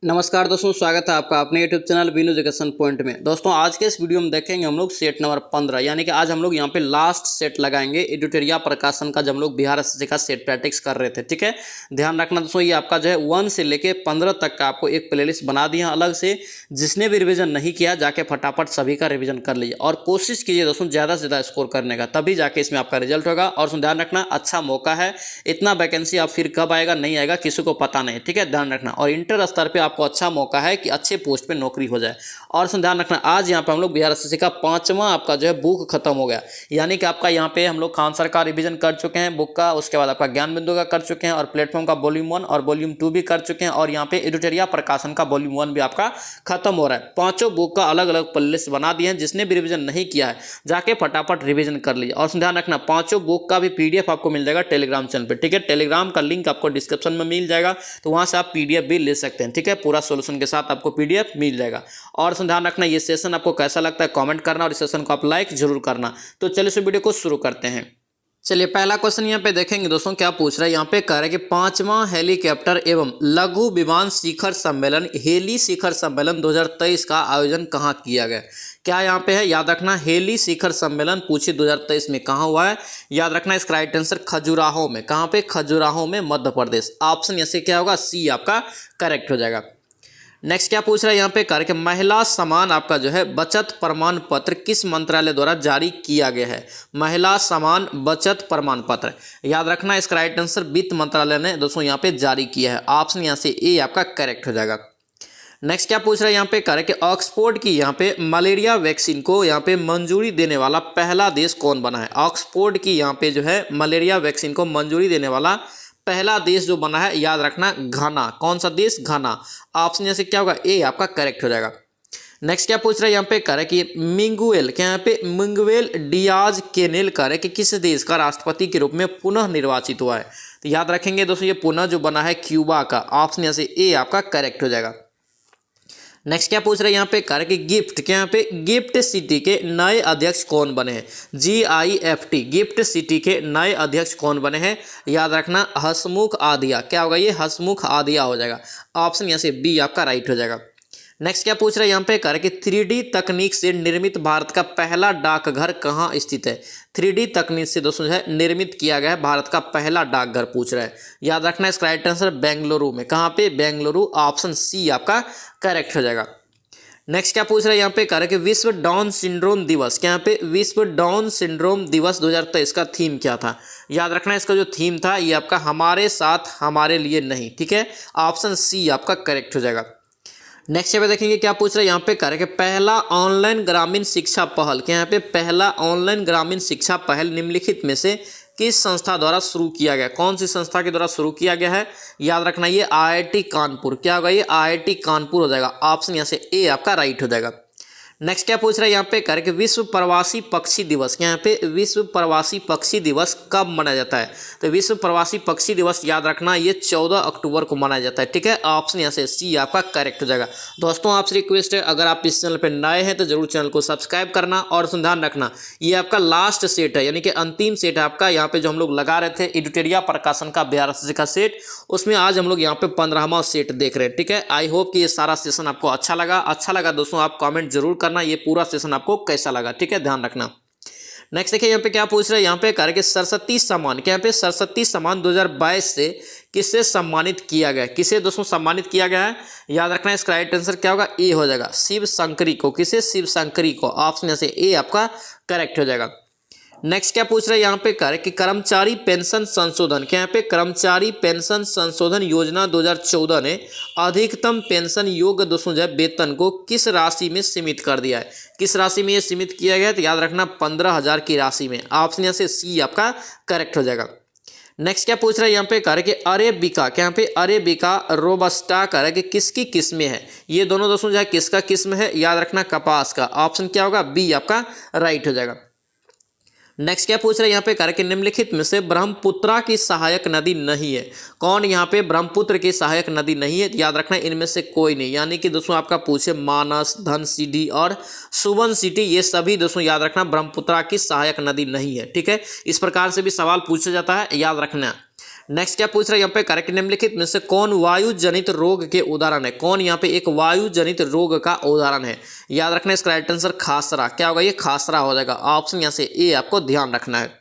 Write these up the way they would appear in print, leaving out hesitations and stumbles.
नमस्कार दोस्तों, स्वागत है आपका अपने YouTube channel Vinu education point में। दोस्तों आज के इस वीडियो में देखेंगे हम लोग सेट नंबर 15 यानी कि आज हम लोग यहाँ पे लास्ट सेट लगाएंगे एडिटोरिया प्रकाशन का, जब हम लोग बिहार एसएससी का सेट प्रैक्टिस कर रहे थे। ठीक है, ध्यान रखना दोस्तों, ये आपका जो है 1 से लेके 15 तक का आपको एक प्लेलिस्ट बना दिया अलग से। जिसने भी रिविजन नहीं किया जाके फटाफट सभी का रिविजन कर लीजिए और कोशिश कीजिए दोस्तों ज़्यादा से ज़्यादा स्कोर करने का, तभी जाके इसमें आपका रिजल्ट होगा। और ध्यान रखना, अच्छा मौका है, इतना वैकेंसी आप फिर कब आएगा नहीं आएगा किसी को पता नहीं। ठीक है, ध्यान रखना। और इंटर स्तर पर आपको अच्छा मौका है कि अच्छे पोस्ट पे नौकरी हो जाए। और ध्यान रखना, आज यहाँ पे हम लोग बिहार एसएससी का 5वां आपका जो है बुक खत्म हो गया, यानी कि आपका यहाँ पे हम लोग खान सर का रिवीजन कर चुके हैं बुक का, उसके बाद आपका ज्ञान बिंदु का कर चुके हैं और प्लेटफॉर्म का वॉल्यूम 1 और वॉल्यूम 2 भी कर चुके हैं। और यहाँ पे एडिटोरिया प्रकाशन का वॉल्यूम 1 भी आपका खत्म हो रहा है। पांचों बुक का अलग अलग प्लेलिस्ट बना दिए हैं। जिसने भी रिवीजन नहीं किया है जाके फटाफट रिवीजन कर लीजिए। और ध्यान रखना, पांचों बुक का भी पीडीएफ आपको मिल जाएगा टेलीग्राम चैनल पर। ठीक है, टेलीग्राम का लिंक आपको डिस्क्रिप्शन में मिल जाएगा, तो वहां से आप पीडीएफ भी ले सकते हैं। ठीक है, पूरा सोल्यूशन के साथ आपको पीडीएफ मिल जाएगा। और ध्यान रखना, ये सेशन आपको कैसा लगता है कमेंट करना और इस सेशन को आप लाइक जरूर करना। तो चलिए इस वीडियो को शुरू करते हैं। चलिए पहला क्वेश्चन यहाँ पे देखेंगे दोस्तों, क्या पूछ रहा है। यहाँ पे कह रहा है कि 5वां हेलीकॉप्टर एवं लघु विमान शिखर सम्मेलन हेली शिखर सम्मेलन 2023 का आयोजन कहाँ किया गया। क्या यहाँ पे है, याद रखना, हेली शिखर सम्मेलन पूछिए 2023 में कहाँ हुआ है। याद रखना, इसका राइट आंसर खजुराहो में। कहाँ पे, खजुराहो में, मध्य प्रदेश। ऑप्शन यहाँ से क्या होगा, सी आपका करेक्ट हो जाएगा। नेक्स्ट क्या पूछ रहा है यहाँ पे, करके महिला समान आपका जो है बचत प्रमाण पत्र किस मंत्रालय द्वारा जारी किया गया है। महिला समान बचत प्रमाण पत्र, याद रखना, इसका राइट आंसर वित्त मंत्रालय ने दोस्तों यहाँ पे जारी किया है। ऑप्शन यहाँ से ए आपका करेक्ट हो जाएगा। नेक्स्ट क्या पूछ रहा है यहाँ पे, कह रहे कि ऑक्सफोर्ड की यहाँ पे मलेरिया वैक्सीन को यहाँ पे मंजूरी देने वाला पहला देश कौन बना है। ऑक्सफोर्ड की यहाँ पे जो है मलेरिया वैक्सीन को मंजूरी देने वाला पहला देश जो बना है, याद रखना, घाना। कौन सा देश, घाना। ऑप्शन यहाँ से क्या होगा, ए आपका करेक्ट हो जाएगा। नेक्स्ट क्या पूछ रहा है यहाँ पे, कह रहा है कि मिंगुएल, क्या यहाँ पे मिंगुएल डियाज केनेल कह रहे कि किस देश का राष्ट्रपति के रूप में पुनः निर्वाचित हुआ है। तो याद रखेंगे दोस्तों, ये पुनः जो बना है क्यूबा का। ऑप्शन यहाँ से ए आपका करेक्ट हो जाएगा। नेक्स्ट क्या पूछ रहे हैं यहाँ पे, कह रहे कि गिफ्ट, क्या यहाँ पे गिफ्ट सिटी के नए अध्यक्ष कौन बने हैं। GIFT, गिफ्ट सिटी के नए अध्यक्ष कौन बने हैं। याद रखना, हसमुख आदिया। क्या होगा, ये हसमुख आदिया हो जाएगा। ऑप्शन यहाँ से बी आपका राइट हो जाएगा। नेक्स्ट क्या पूछ रहे हैं यहाँ पे, कह रहे कि 3D तकनीक से निर्मित भारत का पहला डाकघर कहाँ स्थित है। 3D तकनीक से दोस्तों जो है निर्मित किया गया है भारत का पहला डाकघर पूछ रहा है। याद रखना, इसका राइट आंसर बेंगलुरु में। कहाँ पे, बेंगलुरु। ऑप्शन सी आपका करेक्ट हो जाएगा। नेक्स्ट क्या पूछ रहे हैं यहाँ पे, कह रहे कि विश्व डाउन सिंड्रोम दिवस, क्या यहाँ पे विश्व डाउन सिंड्रोम दिवस 2023 का थीम क्या था। याद रखना, इसका जो थीम था ये आपका हमारे साथ हमारे लिए नहीं। ठीक है, ऑप्शन सी आपका करेक्ट हो जाएगा। नेक्स्ट यहाँ पे देखेंगे क्या पूछ रहे हैं यहाँ पे, कह रहे कि पहला ऑनलाइन ग्रामीण शिक्षा पहल, क्या यहाँ पे पहला ऑनलाइन ग्रामीण शिक्षा पहल निम्नलिखित में से किस संस्था द्वारा शुरू किया गया। कौन सी संस्था के द्वारा शुरू किया गया है। याद रखना, ये IIT कानपुर। क्या होगा, ये IIT कानपुर हो जाएगा। ऑप्शन यहाँ से ए आपका राइट हो जाएगा। नेक्स्ट क्या पूछ रहा है यहाँ पे, कह रहे कि विश्व प्रवासी पक्षी दिवस, क्या यहाँ पे विश्व प्रवासी पक्षी दिवस कब मनाया जाता है। तो विश्व प्रवासी पक्षी दिवस, याद रखना, ये 14 अक्टूबर को मनाया जाता है। ठीक है, ऑप्शन यहाँ से सी आपका करेक्ट हो जाएगा। दोस्तों आपसे रिक्वेस्ट है, अगर आप इस चैनल पर नए हैं तो जरूर चैनल को सब्सक्राइब करना। और ध्यान रखना, ये आपका लास्ट सेट है, यानी कि अंतिम सेट है आपका। यहाँ पे जो हम लोग लगा रहे थे एडिटोरिया प्रकाशन का बिहार एसएससी का सेट, उसमें आज हम लोग यहाँ पे 15वां सेट देख रहे हैं। ठीक है, आई होप कि ये सारा सेशन आपको अच्छा लगा दोस्तों, आप कॉमेंट जरूर करना ये पूरा सेशन आपको कैसा लगा। ठीक है, ध्यान रखना। नेक्स्ट देखिए यहाँ पे क्या पूछ रहे हैं यहाँ पे, कह रहे कि सरस्वती सम्मान, क्या यहाँ पे सरस्वती सम्मान 2022 से किसे सम्मानित किया गया। किसे दोस्तों सम्मानित किया गया है। याद रखना, इसका राइट आंसर क्या होगा, ए हो जाएगा, शिव शंकरी को। किसे, शिव शंकरी को। ऑप्शन यहाँ से ए आपका करेक्ट हो जाएगा। नेक्स्ट क्या पूछ रहे हैं यहाँ पे, कह रहे कि कर्मचारी पेंशन संशोधन, क्या यहाँ पे कर्मचारी पेंशन संशोधन योजना 2014 ने अधिकतम पेंशन योग्य दोस्तों जो है वेतन को किस राशि में सीमित कर दिया है। किस राशि में ये सीमित किया गया है, तो याद रखना 15,000 की राशि में। ऑप्शन यहाँ से सी आपका करेक्ट हो जाएगा। नेक्स्ट क्या पूछ रहे हैं यहाँ पे, कह रहे कि अरेबिका, क्या यहाँ पे अरेबिका रोबस्टा कह रहे कि किसकी किस्में है। ये दोनों दोस्तों जो है किसका किस्म है, याद रखना कपास का। ऑप्शन क्या होगा, बी आपका राइट हो जाएगा। नेक्स्ट क्या पूछ रहे हैं यहाँ पे, कह रहे कि निम्नलिखित में से ब्रह्मपुत्रा की सहायक नदी नहीं है। कौन यहाँ पे ब्रह्मपुत्र की सहायक नदी नहीं है। याद रखना, इनमें से कोई नहीं, यानी कि दोस्तों आपका पूछे मानस, धनसिद्धि और सुबन सिटी, ये सभी दोस्तों याद रखना ब्रह्मपुत्रा की सहायक नदी नहीं है। ठीक है, इस प्रकार से भी सवाल पूछा जाता है, याद रखना। नेक्स्ट क्या पूछ रहा है यहाँ पे, करेक्ट निम्नलिखित में से कौन वायु जनित रोग के उदाहरण है। कौन यहाँ पे एक वायु जनित रोग का उदाहरण है। याद रखना इसका राइट आंसर खासरा। क्या होगा, ये खासरा हो जाएगा। ऑप्शन यहाँ से ए आपको ध्यान रखना है।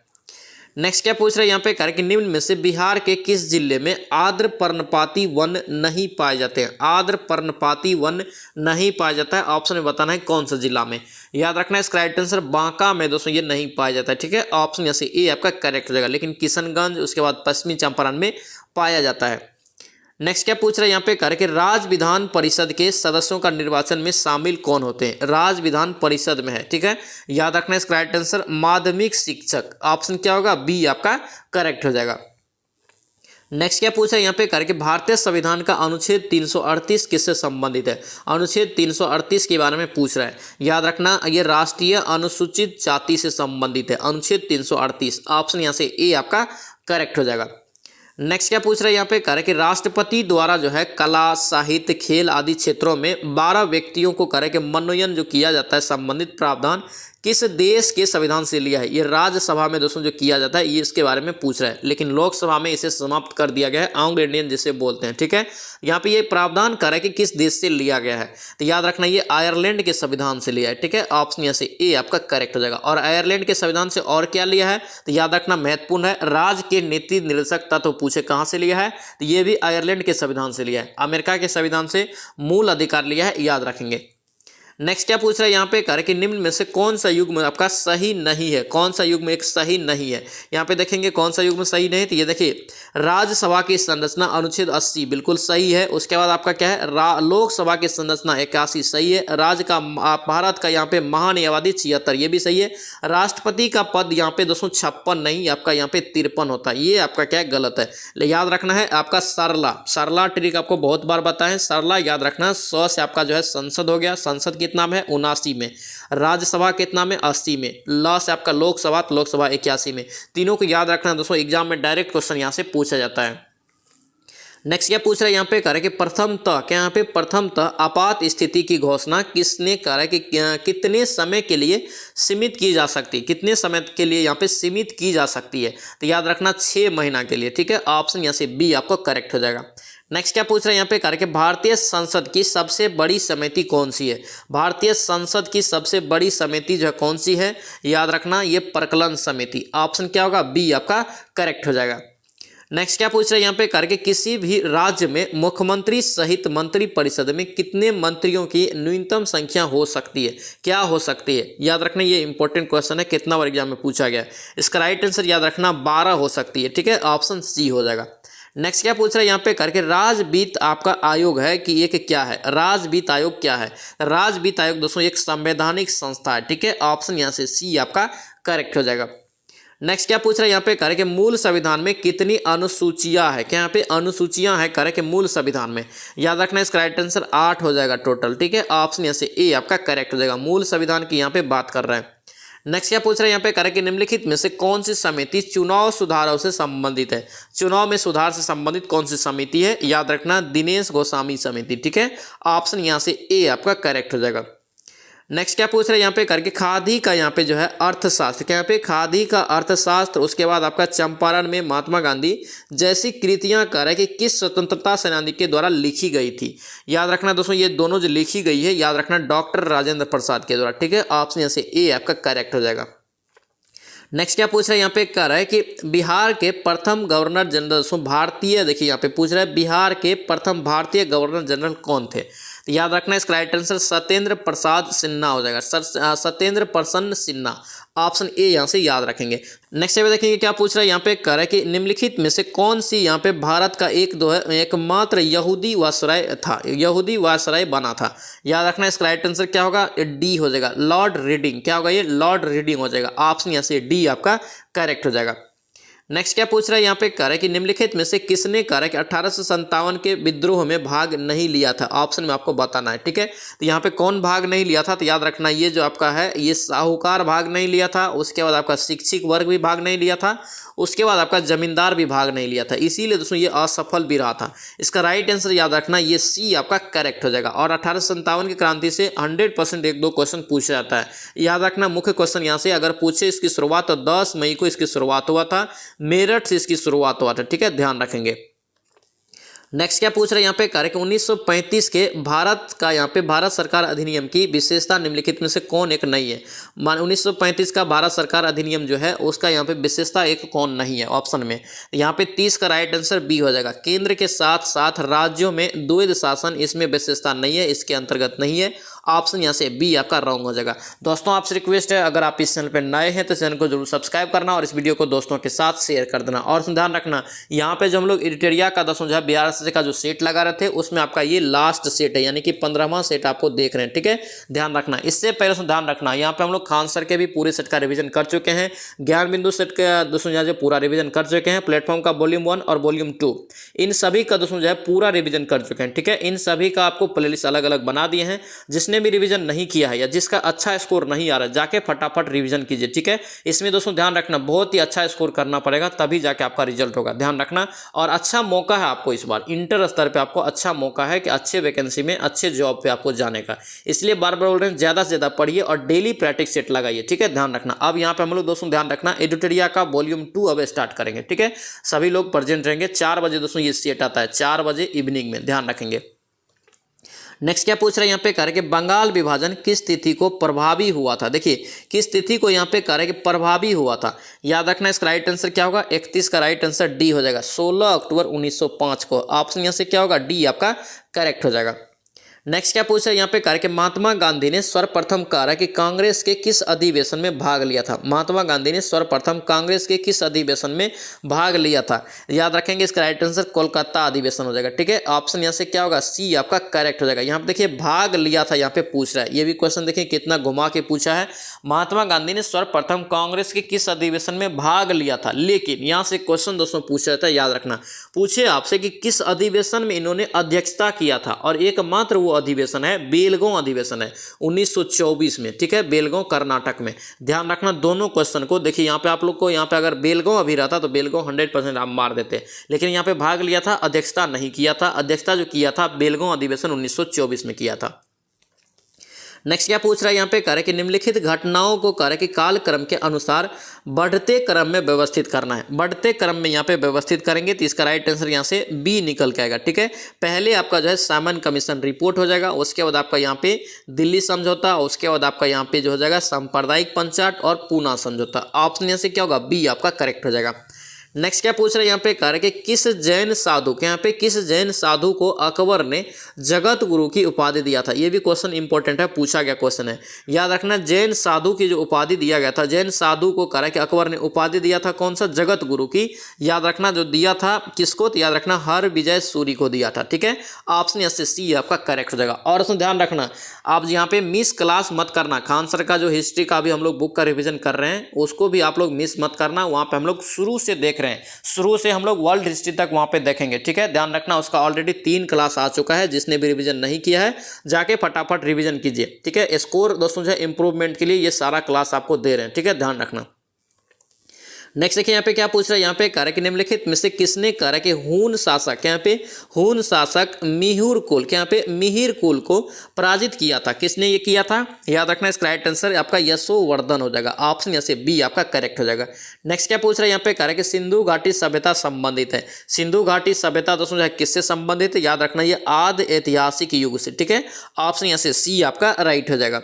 नेक्स्ट क्या पूछ रहे हैं यहाँ पे, करेक्ट निम्न में से बिहार के किस जिले में आर्द्र पर्णपाती वन नहीं पाए जाते हैं। आर्द्र पर्णपाती वन नहीं पाया जाता है। ऑप्शन में बताना है कौन सा जिला में। याद रखना है इसका राइट आंसर बांका में दोस्तों ये नहीं पाया जाता है। ठीक है, ऑप्शन यहाँ से ए आपका करेक्ट हो जाएगा। लेकिन किशनगंज, उसके बाद पश्चिमी चंपारण में पाया जाता है। नेक्स्ट क्या पूछ रहे हैं यहाँ पे, करके राज्य विधान परिषद के सदस्यों का निर्वाचन में शामिल कौन होते हैं। राज्य विधान परिषद में है। ठीक है, याद रखना है इसका राइट आंसर माध्यमिक शिक्षक। ऑप्शन क्या होगा, बी आपका करेक्ट हो जाएगा। नेक्स्ट क्या पूछा है यहाँ पे, करके भारतीय संविधान का अनुच्छेद 338 किससे संबंधित है। अनुच्छेद 338 के बारे में पूछ रहा है। याद रखना ये राष्ट्रीय अनुसूचित जाति से संबंधित है। अनुच्छेद 338, ऑप्शन यहाँ से ए आपका करेक्ट हो जाएगा। नेक्स्ट क्या पूछ रहा है यहाँ पे, करे कि राष्ट्रपति द्वारा जो है कला, साहित्य, खेल आदि क्षेत्रों में 12 व्यक्तियों को करे कि मनोनयन जो किया जाता है संबंधित प्रावधान किस देश के संविधान से लिया है। ये राज्यसभा में दोस्तों जो किया जाता है ये इसके बारे में पूछ रहा है, लेकिन लोकसभा में इसे समाप्त कर दिया गया है। एंग्लो इंडियन जिसे बोलते हैं। ठीक है, यहाँ पे ये प्रावधान करे कि किस देश से लिया गया है, तो याद रखना ये आयरलैंड के संविधान से लिया है। ठीक है, ऑप्शन यहाँ से ए आपका करेक्ट हो जाएगा। और आयरलैंड के संविधान से और क्या लिया है, तो याद रखना महत्वपूर्ण है, राज्य के नीति निर्देशक तत्व पूछे कहाँ से लिया है, तो ये भी आयरलैंड के संविधान से लिया है। अमेरिका के संविधान से मूल अधिकार लिया है, याद रखेंगे। नेक्स्ट क्या पूछ रहा है यहाँ पे, करे कि निम्न में से कौन सा युग्म आपका सही नहीं है। कौन सा युग्म एक सही नहीं है, यहाँ पे देखेंगे कौन सा युग्म सही नहीं है। तो ये देखिए राज्यसभा की संरचना अनुच्छेद 80 बिल्कुल सही है। उसके बाद आपका क्या है, लोकसभा की संरचना 81 सही है। राज्य का भारत का यहाँ पे महान्यायवादी 76 ये भी सही है। राष्ट्रपति का पद यहाँ पे 256 नहीं, आपका यहाँ पे 53 होता है, ये आपका क्या है गलत है। याद रखना है आपका सरला ट्रिक आपको बहुत बार बताएं। सरला याद रखना, 100 से आपका जो है संसद हो गया। संसद कितना में है, 79 में। राज्यसभा कितना में, 80 में। ल से आपका लोकसभा, तो लोकसभा 81 में। तीनों को याद रखना दोस्तों, एग्जाम में डायरेक्ट क्वेश्चन यहां से पूछा जाता है। नेक्स्ट क्या पूछ रहा है यहाँ पे, करे कि प्रथमतः क्या यहाँ पे प्रथमतः आपात स्थिति की घोषणा किसने करा कि कितने समय के लिए सीमित की जा सकती है। कितने समय के लिए यहाँ पे सीमित की जा सकती है, तो याद रखना 6 महीना के लिए। ठीक है, ऑप्शन यहाँ से बी आपको करेक्ट हो जाएगा। नेक्स्ट क्या पूछ रहे हैं यहाँ पे, करके भारतीय संसद की सबसे बड़ी समिति कौन सी है। भारतीय संसद की सबसे बड़ी समिति जो है कौन सी है, याद रखना ये प्रकलन समिति। ऑप्शन क्या होगा, बी आपका करेक्ट हो जाएगा। नेक्स्ट क्या पूछ रहे हैं यहाँ पे, करके किसी भी राज्य में मुख्यमंत्री सहित मंत्री परिषद में कितने मंत्रियों की न्यूनतम संख्या हो सकती है, क्या हो सकती है। याद रखना ये इंपॉर्टेंट क्वेश्चन है, कितना बार एग्जाम में पूछा गया है। इसका राइट आंसर याद रखना 12 हो सकती है। ठीक है, ऑप्शन सी हो जाएगा। नेक्स्ट क्या पूछ रहा है यहाँ पे, करके राजवित्त आपका आयोग है कि एक क्या है। राजवित्त आयोग क्या है, राजवित्त आयोग दोस्तों एक संवैधानिक संस्था है। ठीक है, ऑप्शन यहाँ से सी आपका करेक्ट हो जाएगा। नेक्स्ट क्या पूछ रहा है यहाँ पे, करे कि मूल संविधान में कितनी अनुसूचियां है। क्या यहाँ पे अनुसूचियां है, करे कि मूल संविधान में। याद रखना इसका राइट आंसर 8 हो जाएगा टोटल। ठीक है, ऑप्शन यहाँ से ए आपका करेक्ट हो जाएगा। मूल संविधान की यहाँ पे बात कर रहे हैं। नेक्स्ट क्या पूछ रहे हैं यहाँ पे, करे कि निम्नलिखित में से कौन सी समिति चुनाव सुधारों से संबंधित है। चुनाव में सुधार से संबंधित कौन सी समिति है, याद रखना दिनेश गोस्वामी समिति। ठीक है, ऑप्शन यहाँ से ए आपका करेक्ट हो जाएगा। नेक्स्ट क्या पूछ रहे हैं यहाँ पे, करके खादी का यहाँ पे जो है अर्थशास्त्र। क्या यहाँ पे खादी का अर्थशास्त्र, उसके बाद आपका चंपारण में महात्मा गांधी जैसी कृतियां करे कि किस स्वतंत्रता सेनानी के द्वारा लिखी गई थी। याद रखना दोस्तों ये दोनों जो लिखी गई है, याद रखना डॉक्टर राजेंद्र प्रसाद के द्वारा। ठीक है, ऑप्शन यहाँ से ए आपका करेक्ट हो जाएगा। नेक्स्ट क्या पूछ रहा है यहाँ पे, कह रहा है कि बिहार के प्रथम गवर्नर जनरल भारतीय, देखिए यहाँ पे पूछ रहा है बिहार के प्रथम भारतीय गवर्नर जनरल कौन थे। तो याद रखना इसका राइट आंसर सत्येंद्र प्रसाद सिन्हा हो जाएगा। सत्येंद्र प्रसन्न सिन्हा, ऑप्शन ए यहाँ से याद रखेंगे। नेक्स्ट यहाँ पे देखेंगे क्या पूछ रहा है यहाँ पे, कह रहा है कि निम्नलिखित में से कौन सी यहाँ पे भारत का एकमात्र यहूदी वायसराय था, यहूदी वायसराय बना था। याद रखना इसका राइट आंसर क्या होगा, डी हो जाएगा, लॉर्ड रीडिंग। क्या होगा, ये लॉर्ड रीडिंग हो जाएगा। ऑप्शन यहाँ से डी आपका करेक्ट हो जाएगा। नेक्स्ट क्या पूछ रहा है यहाँ पे, कह रहा है कि निम्नलिखित में से किसने कहा कि 1857 के विद्रोह में भाग नहीं लिया था। ऑप्शन में आपको बताना है। ठीक है, तो यहाँ पे कौन भाग नहीं लिया था, तो याद रखना ये जो आपका है ये साहूकार भाग नहीं लिया था, उसके बाद आपका शिक्षित वर्ग भी भाग नहीं लिया था, उसके बाद आपका जमींदार भी भाग नहीं लिया था, इसीलिए दोस्तों ये असफल भी रहा था। इसका राइट आंसर याद रखना ये सी आपका करेक्ट हो जाएगा। और 1857 की क्रांति से 100% 1-2 क्वेश्चन पूछा जाता है। याद रखना मुख्य क्वेश्चन यहाँ से अगर पूछे, इसकी शुरुआत तो 10 मई को इसकी शुरुआत हुआ था, मेरठ से इसकी शुरुआत हुआ था, ठीक है, ध्यान रखेंगे। नेक्स्ट क्या पूछ रहे हैं यहाँ पे कार्य 1935 के भारत का यहाँ पे भारत सरकार अधिनियम की विशेषता निम्नलिखित में से कौन एक नहीं है। मान 1935 का भारत सरकार अधिनियम जो है उसका यहाँ पे विशेषता एक कौन नहीं है ऑप्शन में। यहाँ पे 30 का राइट आंसर बी हो जाएगा। केंद्र के साथ साथ राज्यों में द्वैध शासन इसमें विशेषता नहीं है, इसके अंतर्गत नहीं है। ऑप्शन यहाँ से बी आपका रॉन्ग हो जाएगा। दोस्तों आपसे रिक्वेस्ट है, अगर आप इस चैनल पर नए हैं तो चैनल को जरूर सब्सक्राइब करना और इस वीडियो को दोस्तों के साथ शेयर कर देना। और ध्यान रखना यहाँ पे जो हम लोग एडिटोरिया का दोस्तों जो है बिहार एसएससी का जो सेट लगा रहे थे उसमें आपका ये लास्ट सेट है, यानी कि 15वां सेट आपको देख रहे हैं, ठीक है, ध्यान रखना। इससे पहले से ध्यान रखना यहाँ पे हम लोग खान सर के भी पूरे सेट का रिवीजन कर चुके हैं। ज्ञान बिंदु सेट का दोस्तों जो पूरा रिवीजन कर चुके हैं। प्लेटफॉर्म का वॉल्यूम 1 और वॉल्यूम 2 इन सभी का दोस्तों जो है पूरा रिवीजन कर चुके हैं, ठीक है। इन सभी का आपको प्लेलिस्ट अलग अलग बना दिए हैं। जिसने भी रिवीजन नहीं किया है या जिसका अच्छा स्कोर नहीं आ रहा है जाके फटाफट रिवीजन कीजिए, ठीक है। इसमें दोस्तों ध्यान रखना बहुत ही अच्छा स्कोर करना पड़ेगा तभी जाके आपका रिजल्ट होगा, ध्यान रखना। और अच्छा मौका है आपको इस बार इंटर स्तर पे आपको अच्छा मौका है कि अच्छे वैकेंसी में अच्छे जॉब पे आपको जाने का। इसलिए बार बार बोल रहे हैं ज़्यादा से ज़्यादा पढ़िए और डेली प्रैक्टिस सेट लगाइए, ठीक है, ध्यान रखना। अब यहाँ पे हम लोग दोस्तों ध्यान रखना एडिटोरिया का वॉल्यूम 2 अब स्टार्ट करेंगे, ठीक है। सभी लोग प्रेजेंट रहेंगे। 4 बजे दोस्तों ये सेट आता है, 4 बजे इवनिंग में, ध्यान रखेंगे। नेक्स्ट क्या पूछ रहे हैं यहाँ पे कार्य के बंगाल विभाजन किस तिथि को प्रभावी हुआ था। देखिए किस तिथि को यहाँ पे कार्य के प्रभावी हुआ था, याद रखना। इसका राइट आंसर क्या होगा, 31 का राइट आंसर डी हो जाएगा। 16 अक्टूबर 1905 को ऑप्शन यहाँ से क्या होगा, डी आपका करेक्ट हो जाएगा। नेक्स्ट क्या पूछ रहे हैं यहाँ पे कार्य के महात्मा गांधी ने सर्वप्रथम कहा कि कांग्रेस के किस अधिवेशन में भाग लिया था। महात्मा गांधी ने सर्वप्रथम कांग्रेस के किस अधिवेशन में भाग लिया था, याद रखेंगे। इसका राइट आंसर कोलकाता अधिवेशन हो जाएगा, ठीक है। ऑप्शन यहाँ से क्या होगा, सी आपका करेक्ट हो जाएगा। यहाँ पे देखिए भाग लिया था यहाँ पे पूछ रहा है, ये भी क्वेश्चन देखिए कितना घुमा के पूछा है। महात्मा गांधी ने सर्वप्रथम कांग्रेस के किस अधिवेशन में भाग लिया था, लेकिन यहाँ से क्वेश्चन दोस्तों पूछा जाता है, याद रखना। पूछे आपसे कि किस अधिवेशन में इन्होंने अध्यक्षता किया था, और एकमात्र वो अधिवेशन है बेलगांव अधिवेशन है 1924 में, ठीक है, बेलगांव कर्नाटक में। ध्यान रखना दोनों क्वेश्चन को। देखिए यहाँ पे आप लोग को यहाँ पे अगर बेलगांव अभी रहता तो बेलगांव 100% आप मार देते, लेकिन यहाँ पे भाग लिया था, अध्यक्षता नहीं किया था। अध्यक्षता जो किया था बेलगांव अधिवेशन 1924 में किया था। नेक्स्ट क्या पूछ रहा है यहाँ पे कार्य कि निम्नलिखित घटनाओं को कार्य के कालक्रम के अनुसार बढ़ते क्रम में व्यवस्थित करना है। बढ़ते क्रम में यहाँ पे व्यवस्थित करेंगे तो इसका राइट आंसर यहाँ से बी निकल के आएगा, ठीक है। पहले आपका जो है सामन कमीशन रिपोर्ट हो जाएगा, उसके बाद आपका यहाँ पे दिल्ली समझौता, उसके बाद आपका यहाँ पे जो हो जाएगा सांप्रदायिक पंचायत और पूना समझौता। ऑप्शन यहाँ से क्या होगा, बी आपका करेक्ट हो जाएगा। नेक्स्ट क्या पूछ रहे हैं यहाँ पे कार्य कि किस जैन साधु के यहाँ पे किस जैन साधु को अकबर ने जगत गुरु की उपाधि दिया था। ये भी क्वेश्चन इंपॉर्टेंट है, पूछा गया क्वेश्चन है, याद रखना। जैन साधु की जो उपाधि दिया गया था, जैन साधु को कार्य कि अकबर ने उपाधि दिया था कौन सा, जगत गुरु की। याद रखना जो दिया था किसको, तो याद रखना हरविजय सूरी को दिया था, ठीक है। ऑप्शन यहाँ से सी आपका करेक्ट हो जाएगा। और उसमें ध्यान रखना आप यहाँ पे मिस क्लास मत करना। खान सर का जो हिस्ट्री का भी हम लोग बुक का रिविजन कर रहे हैं उसको भी आप लोग मिस मत करना। वहाँ पे हम लोग शुरू से देख रहे हैं, शुरू से हम लोग वर्ल्ड हिस्ट्री तक वहाँ पे देखेंगे, ठीक है, ध्यान रखना। उसका ऑलरेडी 3 क्लास आ चुका है, जिसने भी रिवीजन नहीं किया है जाके फटाफट रिवीजन कीजिए, ठीक है। स्कोर दोस्तों जो है इंप्रूवमेंट के लिए ये सारा क्लास आपको दे रहे हैं, ठीक है, ध्यान रखना। नेक्स्ट देखिए यहाँ पे क्या पूछ रहा है यहाँ पे कार्य के निम्नलिखित में से किसने कार्य के हून शासक यहाँ पे हून शासक मिहिर कुल के यहाँ पे मिहिर कुल को पराजित किया था, किसने ये किया था, याद रखना। इसका राइट आंसर आपका यशोवर्धन हो जाएगा। ऑप्शन यहाँ से बी आपका करेक्ट हो जाएगा। नेक्स्ट क्या पूछ रहा है यहाँ पे कार्य के सिंधु घाटी सभ्यता संबंधित है। सिंधु घाटी सभ्यता दोस्तों जो है किससे संबंधित है, याद रखना ये आदि ऐतिहासिक युग से, ठीक है। ऑप्शन यहाँ से सी आपका राइट हो जाएगा।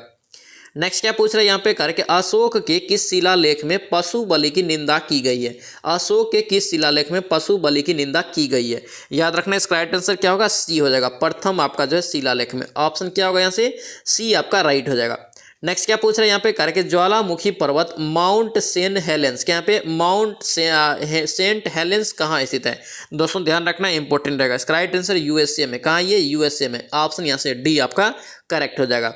नेक्स्ट क्या पूछ रहे हैं यहाँ पे कार्य कि अशोक के किस शिलालेख में पशु बलि की निंदा की गई है। अशोक के किस शिलालेख में पशु बलि की निंदा की गई है, याद रखना। इसका राइट आंसर क्या होगा, सी हो जाएगा। प्रथम आपका जो है शिलालेख में, ऑप्शन क्या होगा यहाँ से सी आपका राइट हो जाएगा। नेक्स्ट क्या पूछ रहे हैं यहाँ पे कार्य कि ज्वालामुखी पर्वत माउंट सेंट हेलेंस के यहाँ पे माउंट सेंट हेलेंस कहाँ स्थित है। दोस्तों ध्यान रखना इंपॉर्टेंट रहेगा। इसका राइट आंसर यूएसए में, कहाँ ये यूएसए में। ऑप्शन यहाँ से डी आपका करेक्ट हो जाएगा।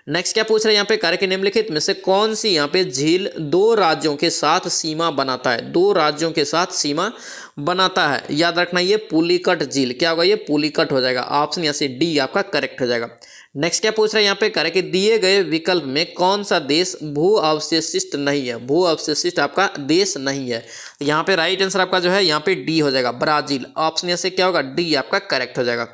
नेक्स्ट क्या पूछ रहे हैं यहाँ पे कार्य के निम्नलिखित में से कौन सी यहाँ पे झील 2 राज्यों के साथ सीमा बनाता है, 2 राज्यों के साथ सीमा बनाता है, याद रखना ये पुलिकट झील, क्या होगा ये पुलिकट हो जाएगा। ऑप्शन यहाँ से डी आपका करेक्ट हो जाएगा। नेक्स्ट क्या पूछ रहे हैं यहाँ पे कार्य कि दिए गए विकल्प में कौन सा देश भू अवशेषित नहीं है, भू अवशेषित आपका देश नहीं है। यहाँ पे राइट आंसर आपका जो है यहाँ पे डी हो जाएगा, ब्राजील। ऑप्शन यहाँ से क्या होगा, डी आपका करेक्ट हो जाएगा।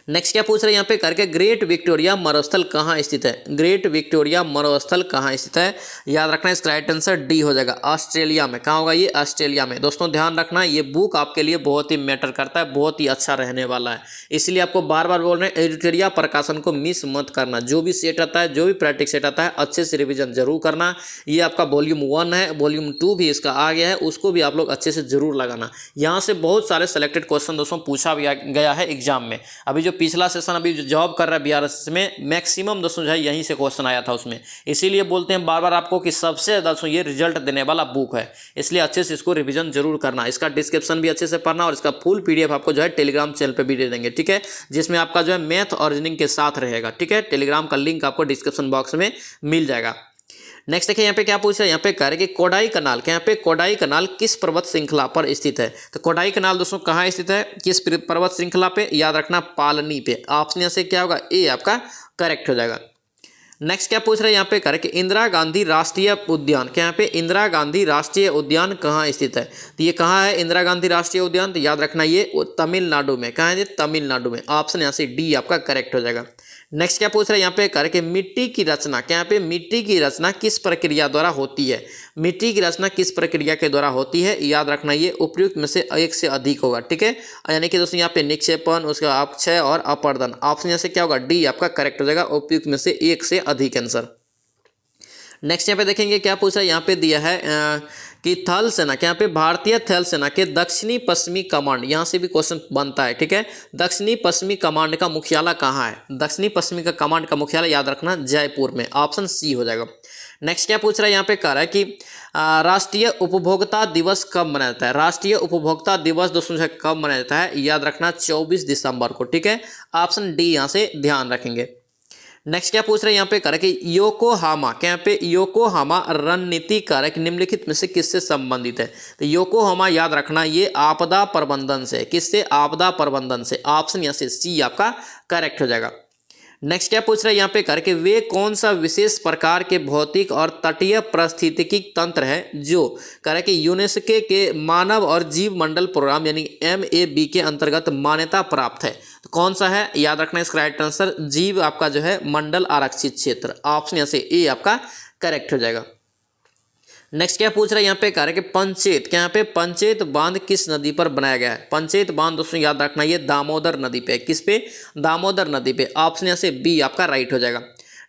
नेक्स्ट क्या पूछ रहे हैं यहाँ पे करके, ग्रेट विक्टोरिया मरुस्थल कहाँ स्थित है? ग्रेट विक्टोरिया मरुस्थल कहाँ स्थित है? याद रखना इसका राइट आंसर डी हो जाएगा, ऑस्ट्रेलिया में। कहाँ होगा ये? ऑस्ट्रेलिया में। दोस्तों ध्यान रखना, ये बुक आपके लिए बहुत ही मैटर करता है, बहुत ही अच्छा रहने वाला है, इसलिए आपको बार बार बोल रहे हैं एडिटोरिया प्रकाशन को मिस मत करना। जो भी सेट आता है, जो भी प्रैक्टिस सेट आता है, अच्छे से रिविजन जरूर करना। ये आपका वॉल्यूम 1 है, वॉल्यूम 2 भी इसका आ गया है, उसको भी आप लोग अच्छे से जरूर लगाना। यहाँ से बहुत सारे सेलेक्टेड क्वेश्चन दोस्तों पूछा गया है एग्जाम में। अभी जो पिछला सेशन अभी जो जॉब कर रहा है बीआरएस में, मैक्सिमम दोस्तों जो है यहीं से क्वेश्चन आया था उसमें, इसीलिए बोलते हैं बार बार आपको कि सबसे ज़्यादा दोस्तों ये रिजल्ट देने वाला बुक है, इसलिए अच्छे से इसको रिवीजन जरूर करना। इसका डिस्क्रिप्शन भी अच्छे से पढ़ना और इसका फुल पीडीएफ आपको जो है टेलीग्राम चैनल पे भी दे देंगे, ठीक है, जिसमें आपका जो है मैथ और रीजनिंग के साथ रहेगा, ठीक है। टेलीग्राम का लिंक आपको डिस्क्रिप्शन बॉक्स में मिल जाएगा। नेक्स्ट देखिए यहाँ पे क्या पूछ रहा है, यहाँ पे कह रहे कि कोडाई कनाल, क्या यहाँ पे कोडाई कनाल किस पर्वत श्रृंखला पर स्थित है? तो कोडाई कनाल दोस्तों कहाँ स्थित है, किस पर्वत श्रृंखला पे? याद रखना पालनी पे। ऑप्शन यहाँ से क्या होगा? ए आपका करेक्ट हो जाएगा। नेक्स्ट क्या पूछ रहे हैं यहाँ पे करें कि इंदिरा गांधी राष्ट्रीय उद्यान, क्या यहाँ पे इंदिरा गांधी राष्ट्रीय उद्यान कहाँ स्थित है? तो ये कहाँ है इंदिरा गांधी राष्ट्रीय उद्यान? तो याद रखना ये तमिलनाडु में। कहाँ है ये? तमिलनाडु में। ऑप्शन यहाँ से डी आपका करेक्ट हो जाएगा। नेक्स्ट क्या पूछ रहे हैं यहाँ पे करें कि मिट्टी की रचना, क्या यहाँ पे मिट्टी की रचना किस प्रक्रिया द्वारा होती है? मिट्टी की रचना किस प्रक्रिया के द्वारा होती है? याद रखना ये उपयुक्त में से एक से अधिक होगा, ठीक है, यानी कि दोस्तों यहाँ पे निक्षेपण, उसका अपक्षय और अपर्दन। ऑप्शन यहाँ से क्या होगा? डी आपका करेक्ट हो जाएगा, उपयुक्त में से एक से अधिक आंसर। नेक्स्ट यहाँ पे देखेंगे क्या पूछा है, यहाँ पे दिया है कि थल सेना, क्या यहाँ पे भारतीय थल सेना के दक्षिणी पश्चिमी कमांड, यहाँ से भी क्वेश्चन बनता है, ठीक है। दक्षिणी पश्चिमी कमांड का मुख्यालय कहाँ है? दक्षिणी पश्चिमी का कमांड का मुख्यालय याद रखना जयपुर में। ऑप्शन सी हो जाएगा। नेक्स्ट क्या पूछ रहा है यहाँ पे कह रहा है कि राष्ट्रीय उपभोक्ता दिवस कब मनाया जाता है? राष्ट्रीय उपभोक्ता दिवस दोस्तों जो है कब मनाया जाता है? याद रखना 24 दिसंबर को, ठीक है। ऑप्शन डी यहाँ से ध्यान रखेंगे। नेक्स्ट क्या पूछ रहे हैं यहाँ पे करें कि योकोहामा, क्या यहाँ पे योकोहामा रणनीति कारक निम्नलिखित में से किससे संबंधित है? तो योकोहामा याद रखना ये आपदा प्रबंधन से, किससे? आपदा प्रबंधन से। ऑप्शन यहाँ से सी आपका करेक्ट हो जाएगा। नेक्स्ट क्या पूछ रहे हैं यहाँ पे करके, वे कौन सा विशेष प्रकार के भौतिक और तटीय पारिस्थितिकी तंत्र है जो करे कि यूनेस्को के मानव और जीव मंडल प्रोग्राम यानी MAB के अंतर्गत मान्यता प्राप्त है? तो कौन सा है? याद रखना इसका राइट आंसर जीव आपका जो है मंडल आरक्षित क्षेत्र। ऑप्शन यहाँ से ए आपका करेक्ट हो जाएगा। नेक्स्ट क्या पूछ रहा है यहाँ पे कह रहे कि पंचेत, क्या यहाँ पे पंचेत बांध किस नदी पर बनाया गया है? पंचेत बांध दोस्तों याद रखना ये दामोदर नदी पे। किस पे? दामोदर नदी पे। ऑप्शन यहाँ से बी आपका राइट हो जाएगा।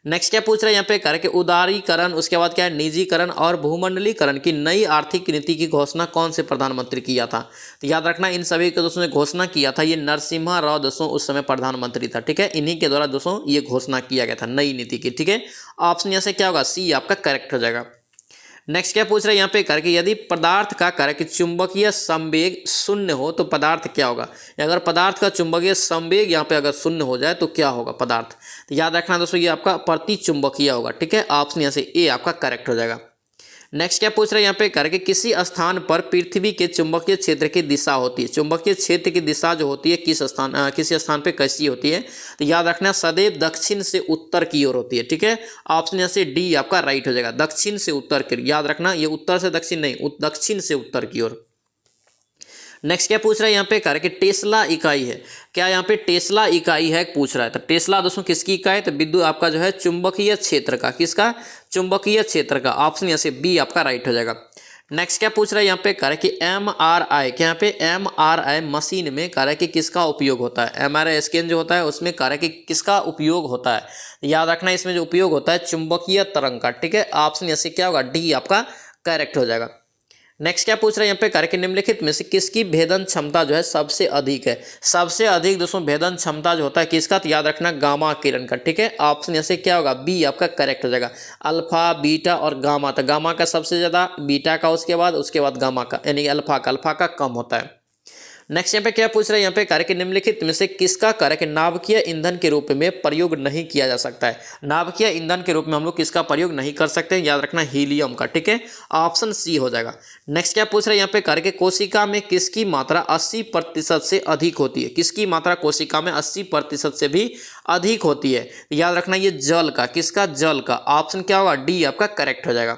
नेक्स्ट क्या पूछ रहा है यहाँ पे कह रहे कि उदारीकरण, उसके बाद क्या है निजीकरण और भूमंडलीकरण की नई आर्थिक नीति की घोषणा कौन से प्रधानमंत्री किया था? तो याद रखना इन सभी को दोस्तों ने घोषणा किया था ये नरसिम्हा राव दोस्तों उस समय प्रधानमंत्री था, ठीक है। इन्हीं के द्वारा दोस्तों ये घोषणा किया गया था नई नीति की, ठीक है। ऑप्शन यहाँ से क्या होगा? सी आपका करेक्ट हो जाएगा। नेक्स्ट क्या पूछ रहे हैं यहाँ पे करके, यदि पदार्थ का कार्य कि चुंबकीय संवेग शून्य हो तो पदार्थ क्या होगा? अगर पदार्थ का चुंबकीय संवेग यहाँ पे अगर शून्य हो जाए तो क्या होगा पदार्थ? तो याद रखना दोस्तों ये आपका प्रति चुंबकीय होगा, ठीक है। ऑप्शन यहाँ से ए आपका करेक्ट हो जाएगा। नेक्स्ट क्या पूछ रहे हैं यहाँ पे करके, किसी स्थान पर पृथ्वी के चुंबकीय क्षेत्र की दिशा होती है? चुंबकीय क्षेत्र की दिशा जो होती है किसी स्थान पे कैसी होती है? तो याद रखना सदैव दक्षिण से उत्तर की ओर होती है, ठीक है। ऑप्शन यहाँ से डी आपका राइट हो जाएगा, दक्षिण से उत्तर की ओर। याद रखना ये उत्तर से दक्षिण नहीं, दक्षिण से उत्तर की ओर। नेक्स्ट क्या पूछ रहा है यहाँ पे कह रहा है कि टेस्ला इकाई है, क्या यहाँ पे टेस्ला इकाई है पूछ रहा है? तो टेस्ला दोस्तों किसकी इकाई? तो विद्युत आपका जो है चुंबकीय क्षेत्र का, किसका? चुंबकीय क्षेत्र का। ऑप्शन यहाँ से बी आपका राइट हो जाएगा। नेक्स्ट क्या पूछ रहा है यहाँ पे कह रहा है कि MRI, क्या यहाँ पे MRI मशीन में कह रहा है कि किसका उपयोग होता है? MRI स्कैन जो होता है उसमें कह रहा है कि किसका उपयोग होता है? याद रखना इसमें जो उपयोग होता है चुंबकीय तरंग का, ठीक है। ऑप्शन यहाँ से क्या होगा? डी आपका करेक्ट हो जाएगा। नेक्स्ट क्या पूछ रहे हैं यहाँ पे कह रहे कि निम्नलिखित में से किसकी भेदन क्षमता जो है सबसे अधिक है? सबसे अधिक दोस्तों भेदन क्षमता जो होता है किसका? तो याद रखना गामा किरण का, ठीक है। ऑप्शन यहाँ से क्या होगा? बी आपका करेक्ट हो जाएगा। अल्फा, बीटा और गामा, तो गामा का सबसे ज़्यादा, बीटा का उसके बाद गामा का, यानी अल्फा का कम होता है। नेक्स्ट यहाँ पे क्या पूछ रहे हैं यहाँ पे कार्य के निम्नलिखित में से किसका कार्य के नाभिकीय ईंधन के रूप में प्रयोग नहीं किया जा सकता है? नाभिकीय ईंधन के रूप में हम लोग किसका प्रयोग नहीं कर सकते? याद रखना हीलियम का, ठीक है। ऑप्शन सी हो जाएगा। नेक्स्ट क्या पूछ रहे हैं यहाँ पे कार्य के कोशिका में किसकी मात्रा 80% से अधिक होती है? किसकी मात्रा कोशिका में 80% से भी अधिक होती है? याद रखना ये जल का, किसका? जल का। ऑप्शन क्या होगा? डी आपका करेक्ट हो जाएगा।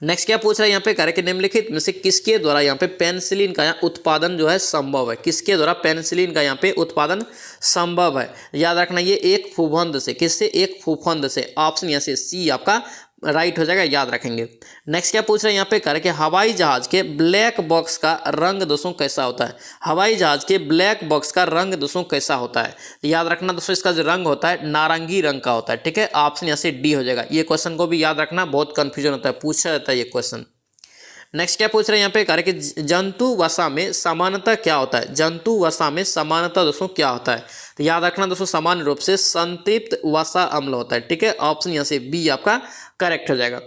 नेक्स्ट क्या पूछ रहा है यहाँ पे, कह रहे कि निम्नलिखित में से किसके द्वारा यहाँ पे पेनिसिलिन का यहाँ उत्पादन जो है संभव है, किसके द्वारा पेनिसिलिन का यहाँ पे उत्पादन संभव है। याद रखना ये एक फूफंद से, किससे, एक फूफंद से। ऑप्शन यहाँ से सी आपका राइट हो जाएगा, याद रखेंगे। नेक्स्ट क्या पूछ रहे हैं यहाँ पे, कह रहे कि हवाई जहाज के ब्लैक बॉक्स का रंग दोस्तों कैसा होता है। हवाई जहाज के ब्लैक बॉक्स का रंग दोस्तों कैसा होता है। तो याद रखना दोस्तों इसका जो रंग होता है नारंगी रंग का होता है, ठीक है। ऑप्शन यहाँ से डी हो जाएगा। ये क्वेश्चन को भी याद रखना, बहुत कंफ्यूजन होता है, पूछा जाता है ये क्वेश्चन। नेक्स्ट क्या पूछ रहे हैं यहाँ पे, कह रहे कि जंतु वसा में समानता क्या होता है। जंतु वसा में समानता दोस्तों क्या होता है। तो याद रखना दोस्तों सामान्य रूप से संतृप्त वसा अम्ल होता है, ठीक है। ऑप्शन यहाँ से बी आपका करेक्ट हो जाएगा।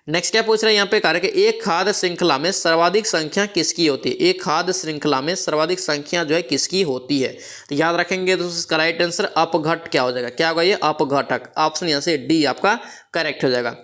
नेक्स्ट क्या पूछ रहे हैं यहाँ पे, कह रहे कि एक खाद्य श्रृंखला में सर्वाधिक संख्या किसकी होती है। एक खाद्य श्रृंखला में सर्वाधिक संख्या जो है किसकी होती है। तो याद रखेंगे दोस्तों इसका राइट आंसर अपघट क्या हो जाएगा, क्या होगा ये, अपघटक। ऑप्शन यहाँ से डी आपका करेक्ट हो जाएगा।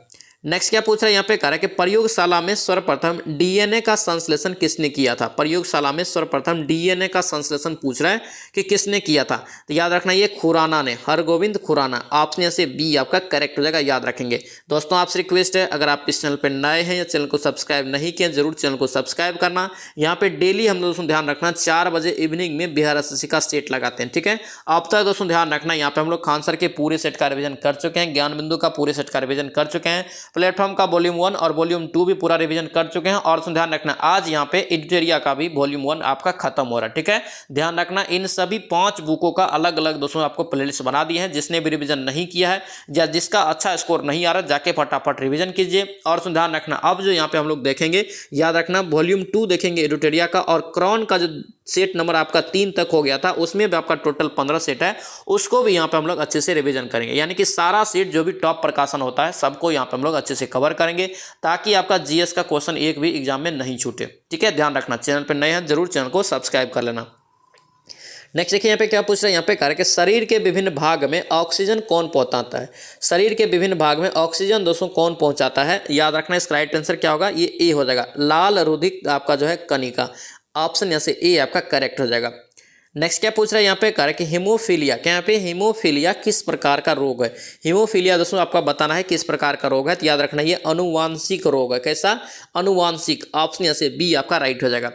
नेक्स्ट क्या पूछ रहा है यहाँ पे, कह रहा है कि प्रयोगशाला में सर्वप्रथम डीएनए का संश्लेषण किसने किया था। प्रयोगशाला में सर्वप्रथम डीएनए का संश्लेषण पूछ रहा है कि किसने किया था। तो याद रखना ये खुराना ने, हरगोविंद खुराना। ऑप्शन यहाँ से बी आपका करेक्ट हो जाएगा, याद रखेंगे। दोस्तों आपसे रिक्वेस्ट है, अगर आप इस चैनल पर नए हैं या चैनल को सब्सक्राइब नहीं किया, जरूर चैनल को सब्सक्राइब करना। यहाँ पे डेली हम दोस्तों ध्यान रखना 4 बजे इवनिंग में बिहार एसएससी का सेट लगाते हैं, ठीक है। अब तक दोस्तों ध्यान रखना, यहाँ पे हम लोग खान सर के पूरे सेट का रिविजन कर चुके हैं, ज्ञान बिंदु का पूरे सेट का रिविजन कर चुके हैं, प्लेटफॉर्म का वॉल्यूम 1 और वॉल्यूम 2 भी पूरा रिवीजन कर चुके हैं। और ध्यान रखना आज यहाँ पे एडिटोरिया का भी वॉल्यूम 1 आपका खत्म हो रहा है, ठीक है। ध्यान रखना इन सभी 5 बुकों का अलग अलग दोस्तों आपको प्लेलिस्ट बना दिए हैं। जिसने भी रिवीजन नहीं किया है या जिसका अच्छा स्कोर नहीं आ रहा, जाके फटाफट रिवीजन कीजिए। और ध्यान रखना अब जो यहाँ पे हम लोग देखेंगे, याद रखना वॉल्यूम 2 देखेंगे एडिटोरिया का, और क्रॉन का जो सेट नंबर आपका 3 तक हो गया था उसमें भी आपका टोटल 15 सेट है, उसको भी यहाँ पे हम लोग अच्छे से रिवीजन करेंगे। यानी कि सारा सेट जो भी टॉप प्रकाशन होता है सबको यहाँ पे हम लोग अच्छे से कवर करेंगे, ताकि आपका जीएस का क्वेश्चन एक भी एग्जाम में नहीं छूटे, ठीक है। ध्यान रखना, चैनल पर नए हैं जरूर चैनल को सब्सक्राइब कर लेना। नेक्स्ट देखिए यहाँ पे क्या पूछ रहे हैं, यहाँ पे कह रहे हैं कि शरीर के विभिन्न भाग में ऑक्सीजन कौन पहुंचाता है। शरीर के विभिन्न भाग में ऑक्सीजन दोस्तों कौन पहुंचाता है। याद रखना इसका राइट आंसर क्या होगा, ये ए हो जाएगा, लाल रुधिर आपका जो है कणिका। ऑप्शन यहाँ से ए आपका करेक्ट हो जाएगा। नेक्स्ट क्या पूछ रहा है यहाँ पे, कह रहे हैं कि हीमोफीलिया, क्या यहाँ पे हीमोफीलिया किस प्रकार का रोग है। हीमोफीलिया दोस्तों आपका बताना है किस प्रकार का रोग है। तो याद रखना ये अनुवांशिक रोग है। कैसा, अनुवांशिक। ऑप्शन यहाँ से बी आपका राइट हो जाएगा।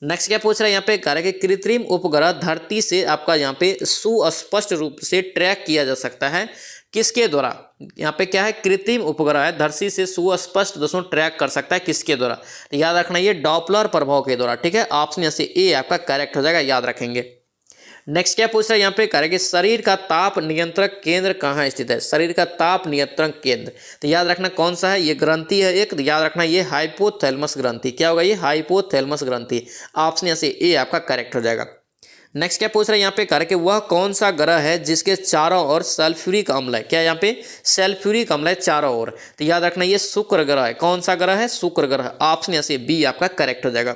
नेक्स्ट क्या पूछ रहा है यहाँ पे, कह रहे हैं कि कृत्रिम उपग्रह धरती से आपका यहाँ पे सुस्पष्ट रूप से ट्रैक किया जा सकता है किसके द्वारा। यहाँ पे क्या है, कृत्रिम उपग्रह है, धरती से सुस्पष्ट दोस्तों ट्रैक कर सकता है किसके द्वारा। याद रखना ये डॉपलर प्रभाव के द्वारा, ठीक है। ऑप्शन यहाँ से ए आपका करेक्ट हो जाएगा, याद रखेंगे। नेक्स्ट क्या पूछ रहा है यहाँ पे, कह रहे हैं कि शरीर का ताप नियंत्रक केंद्र कहाँ स्थित है। शरीर का ताप नियंत्रण केंद्र, तो याद रखना कौन सा है, ये ग्रंथि है एक। याद रखना ये हाइपोथैलेमस ग्रंथि। क्या होगा ये, हाइपोथैलेमस ग्रंथि। ऑप्शन यहाँ से ए आपका करेक्ट हो जाएगा। नेक्स्ट क्या पूछ रहे हैं यहाँ पे, कह रहे हैं कि वह कौन सा ग्रह है जिसके चारों ओर सल्फ्यूरिक अम्ल है। क्या यहाँ पे सल्फ्यूरिक अम्ल है चारों ओर। तो याद रखना ये शुक्र ग्रह है। कौन सा ग्रह है, शुक्र ग्रह। ऑप्शन यहाँ से बी आपका करेक्ट हो जाएगा।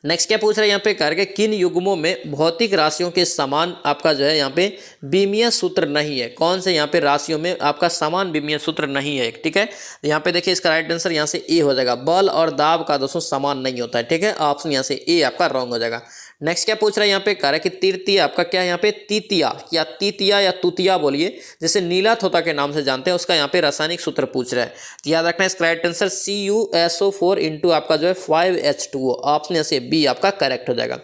नेक्स्ट क्या पूछ रहे हैं यहाँ पे, कह रहे हैं किन युग्मों में भौतिक राशियों के समान आपका जो है यहाँ पे विमीय सूत्र नहीं है। कौन से यहाँ पे राशियों में आपका समान विमीय सूत्र नहीं है, ठीक है। यहाँ पे देखिए इसका राइट आंसर यहाँ से ए हो जाएगा, बल और दाब का दोस्तों समान नहीं होता है, ठीक है। ऑप्शन यहाँ से ए आपका रॉन्ग हो जाएगा। नेक्स्ट क्या पूछ रहा है यहाँ पे, कह रहा है कि तृतीय आपका क्या है यहाँ पे, तीतिया या तीतिया या तुतिया बोलिए, जैसे नीला तोता के नाम से जानते हैं, उसका यहाँ पे रासायनिक सूत्र पूछ रहा है। तो याद रखना इसका राइट आंसर CuSO4 इंटू आपका जो है 5H2O। ऑप्शन यहाँ से बी आपका करेक्ट हो जाएगा।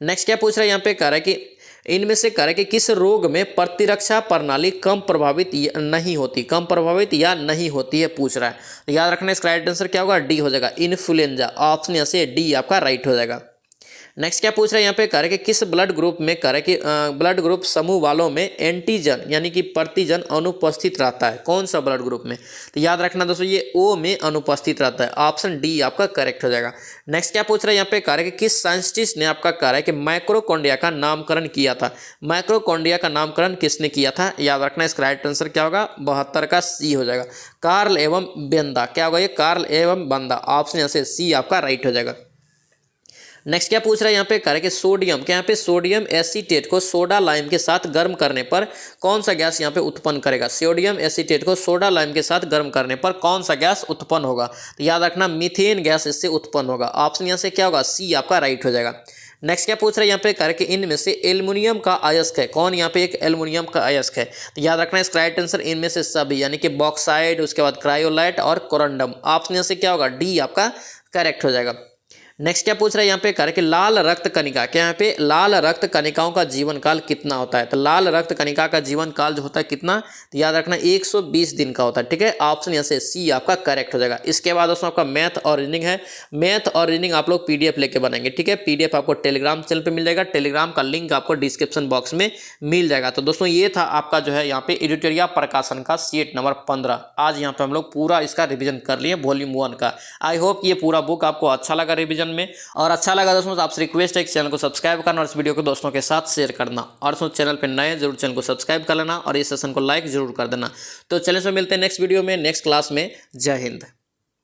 नेक्स्ट क्या पूछ रहा है यहाँ पे, कह रहा है कि इनमें से कह रहे कि किस रोग में प्रतिरक्षा प्रणाली कम प्रभावित नहीं होती, कम प्रभावित या नहीं होती है पूछ रहा है। तो याद रखना इसका राइट आंसर क्या होगा, डी हो जाएगा, इन्फ्लुएंजा। ऑप्शन यहाँ से डी आपका राइट हो जाएगा। नेक्स्ट क्या पूछ रहे हैं यहाँ पे, कह रहे कि किस ब्लड ग्रुप में, कह रहे कि ब्लड ग्रुप समूह वालों में एंटीजन यानी कि प्रतिजन अनुपस्थित रहता है। कौन सा ब्लड ग्रुप में, तो याद रखना दोस्तों ये ओ में अनुपस्थित रहता है। ऑप्शन डी आपका करेक्ट हो जाएगा। नेक्स्ट क्या पूछ रहे हैं यहाँ पे, कह रहे कि किस साइंटिस्ट ने आपका कह रहा है कि माइक्रोकॉन्ड्रिया का नामकरण किया था। माइक्रोकॉन्ड्रिया का नामकरण किसने किया था। याद रखना इसका राइट आंसर क्या होगा, 72 का सी हो जाएगा, कार्ल एवं बेंदा। क्या होगा ये, कार्ल एवं बेंदा। ऑप्शन यहाँ से सी आपका राइट हो जाएगा। नेक्स्ट क्या पूछ रहा है यहाँ पे, कह रहे कि सोडियम, क्या यहाँ पे सोडियम एसीटेट को सोडा लाइम के साथ गर्म करने पर कौन सा गैस यहाँ पे उत्पन्न करेगा। सोडियम एसीटेट को सोडा लाइम के साथ गर्म करने पर कौन सा गैस उत्पन्न होगा। तो याद रखना मीथेन गैस इससे उत्पन्न होगा। ऑप्शन यहाँ से क्या होगा, सी आपका राइट हो जाएगा। नेक्स्ट क्या पूछ रहा है यहाँ पे करके इनमें से एल्युमिनियम का अयस्क है कौन, यहाँ पे एक एल्युमिनियम का अयस्क है। तो याद रखना इसका राइट आंसर इनमें से सभी, यानी कि बॉक्साइड, उसके बाद क्रायोलाइट और कोरंडम। ऑप्शन से क्या होगा, डी आपका करेक्ट हो जाएगा। नेक्स्ट क्या पूछ रहा है यहाँ पे करके लाल रक्त कणिका, क्या यहाँ पे लाल रक्त कणिकाओं का जीवन काल कितना होता है। तो लाल रक्त कणिका का जीवन काल जो होता है कितना, तो याद रखना 120 दिन का होता है। ठीक है, ऑप्शन यहाँ से सी आपका करेक्ट हो जाएगा। इसके बाद दोस्तों आपका मैथ और रीजनिंग है। मैथ और रीजनिंग आप लोग पीडीएफ लेके बनाएंगे। ठीक है, पीडीएफ आपको टेलीग्राम चैनल पर मिल जाएगा, टेलीग्राम का लिंक आपको डिस्क्रिप्शन बॉक्स में मिल जाएगा। तो दोस्तों ये था आपका जो है यहाँ पे एडिटोरिया प्रकाशन का सेट नंबर 15। आज यहाँ पे हम लोग पूरा इसका रिविजन कर लिए वॉल्यूम 1 का। आई होप ये पूरा बुक आपको अच्छा लगा रिविजन में, और अच्छा लगा दोस्तों तो आपसे रिक्वेस्ट है कि चैनल को सब्सक्राइब करना और इस वीडियो को दोस्तों के साथ शेयर करना। और दोस्तों चैनल पर नए जरूर चैनल को सब्सक्राइब कर लेना और इस सेशन को लाइक जरूर कर देना। तो चैनल से मिलते हैं नेक्स्ट वीडियो में, नेक्स्ट क्लास में। जय हिंद।